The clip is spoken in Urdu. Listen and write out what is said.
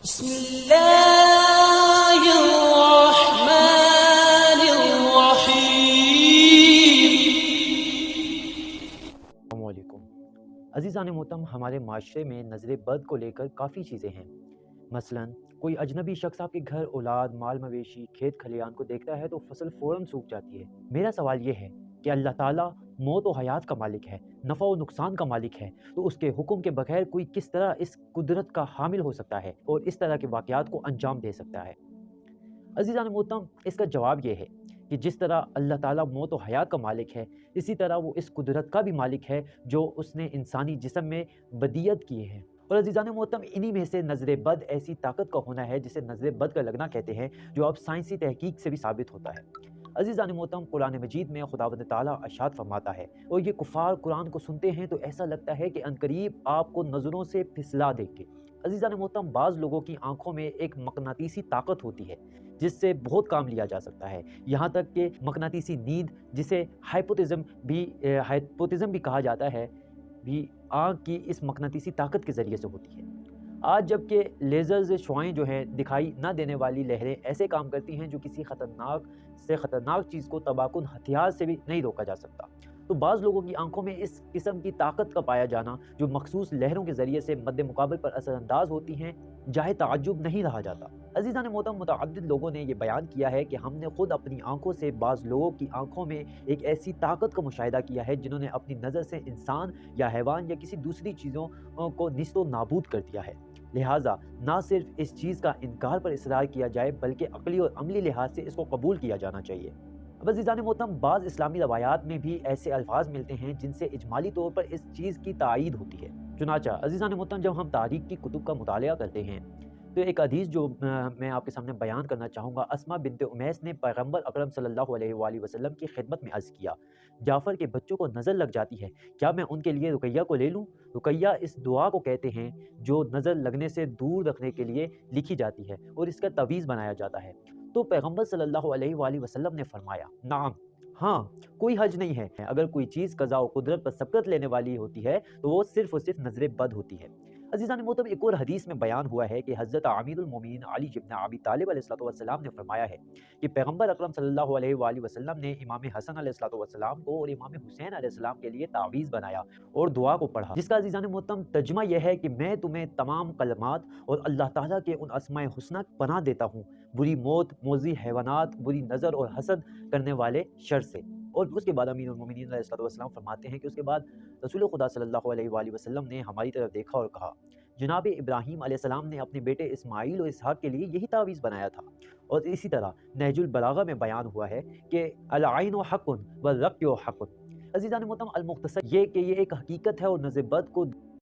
بسم الله الرحمن الرحيم۔ السلام علیکم عزیزان محترم، ہمارے معاشرے میں نظر بد کو لے کر کافی چیزیں ہیں۔ مثلا کوئی اجنبی شخص آپ کے گھر اولاد، مال مویشی، کھیت کھلیان کو دیکھتا ہے تو فصل فوراً سوکھ جاتی ہے۔ میرا سوال یہ ہے کہ اللہ تعالیٰ موت و حیات کا مالک ہے، نفع و نقصان کا مالک ہے، تو اس کے حکم کے بغیر کوئی کس طرح اس قدرت کا حامل ہو سکتا ہے اور اس طرح کے واقعات کو انجام دے سکتا ہے؟ عزیزان محترم، اس کا جواب یہ ہے کہ جس طرح اللہ تعالیٰ موت و حیات کا مالک ہے، اسی طرح وہ اس قدرت کا بھی مالک ہے جو اس نے انسانی جسم میں بدیت کیے ہیں۔ اور عزیزان محترم، انہی میں سے نظر بد ایسی طاقت کا ہونا ہے جسے نظر بد کا لگنا کہتے ہیں، جو اب سائنسی تحقیق سے بھی ثابت ہوتا ہے۔ عزیزان محترم، قرآن مجید میں خداوند تعالیٰ ارشاد فرماتا ہے، اور یہ کفار قرآن کو سنتے ہیں تو ایسا لگتا ہے کہ عنقریب آپ کو نظروں سے پھسلا دیں گے۔ عزیزان محترم، بعض لوگوں کی آنکھوں میں ایک مقناطیسی طاقت ہوتی ہے جس سے بہت کام لیا جا سکتا ہے، یہاں تک کہ مقناطیسی نیند، جسے ہائپوتزم بھی کہا جاتا ہے، بھی آنکھ کی اس مقناطیسی طاقت کے ذریعے سے ہوتی ہے۔ آج جب کہ لیزرز شعاعیں جو ہیں، دکھائی نہ دینے والی لہریں ایسے کام کرتی ہیں جو کسی خطرناک چیز کو تباہ کن ہتھیار سے بھی نہیں روکا جا سکتا، تو بعض لوگوں کی آنکھوں میں اس قسم کی طاقت کا پایا جانا جو مخصوص لہروں کے ذریعے سے مد مقابل پر اثر انداز ہوتی ہیں، جاہے تعجب نہیں رہا جاتا۔ عزیزان محترم، متعدد لوگوں نے یہ بیان کیا ہے کہ ہم نے خود اپنی آنکھوں سے بعض لوگوں کی آنکھوں میں ایک ایسی طاقت کا مشاہدہ کیا ہے جنہوں نے اپنی نظر سے انسان یا حیوان یا کسی دوسری چیزوں کو نیست و نابود کر دیا ہے۔ لہٰذا نہ صرف اس چیز کا انکار پر اصرار کیا جائے بلکہ عقلی اور عملی لحاظ سے اس کو قبول کیا جانا چاہیے۔ اب عزیزان محترم، بعض اسلامی روایات میں بھی ایسے الفاظ ملتے ہیں جن سے اجمالی طور پر اس چیز کی تائید ہوتی ہے۔ چنانچہ عزیزان محترم، جب ہم تاریخ کی کتب کا مطالعہ کرتے ہیں تو ایک حدیث جو میں آپ کے سامنے بیان کرنا چاہوں گا، اسماء بنت امیس نے پیغمبر اکرم صلی اللہ علیہ وآلہ وسلم کی خدمت میں عرض کیا، جعفر کے بچوں کو نظر لگ جاتی ہے، کیا میں ان کے لیے رقیہ کو لے لوں؟ رقیہ اس دعا کو کہتے ہیں جو نظر لگنے سے دور رکھنے کے لیے لکھی جاتی ہے اور اس کا تعویذ بنایا جاتا ہے۔ تو پیغمبر صلی اللہ علیہ وآلہ وسلم نے فرمایا، نعم، ہاں، کوئی حرج نہیں ہے، اگر کوئی چیز قضاء و قدرت پر سبقت لینے والی ہوتی ہے تو وہ صرف اور صرف نظر بد ہوتی ہے۔ عزیزان محترم، ایک اور حدیث میں بیان ہوا ہے کہ حضرت امیر المومنین علی بن ابی طالب علیہ السلام نے فرمایا ہے کہ پیغمبر اکرم صلی اللہ علیہ وآلہ وسلم نے امام حسن علیہ السلام کو اور امام حسین علیہ السلام کے لیے تعویذ بنایا اور دعا کو پڑھا، جس کا عزیزان محترم ترجمہ یہ ہے کہ میں تمہیں تمام کلمات اور اللہ تعالیٰ کے ان اسماء حسنی پناہ دیتا ہوں، بری موت، موذی حیوانات، بری نظر اور حسد کرنے والے شر سے۔ اور اس کے بعد امیر المومنین علیہ السلام فرماتے ہیں کہ اس کے بعد رسول خدا صلی اللہ علیہ وآلہ وسلم نے ہماری طرف دیکھا اور کہا، جناب ابراہیم علیہ السلام نے اپنے بیٹے اسماعیل اور اسحاق کے لیے یہی تعویذ بنایا تھا۔ اور اسی طرح نہج البلاغہ میں بیان ہوا ہے کہ العین حق والرقی حق۔ عزیزان محترم، المختصر یہ کہ یہ ایک حقیقت ہے اور نظر بد کو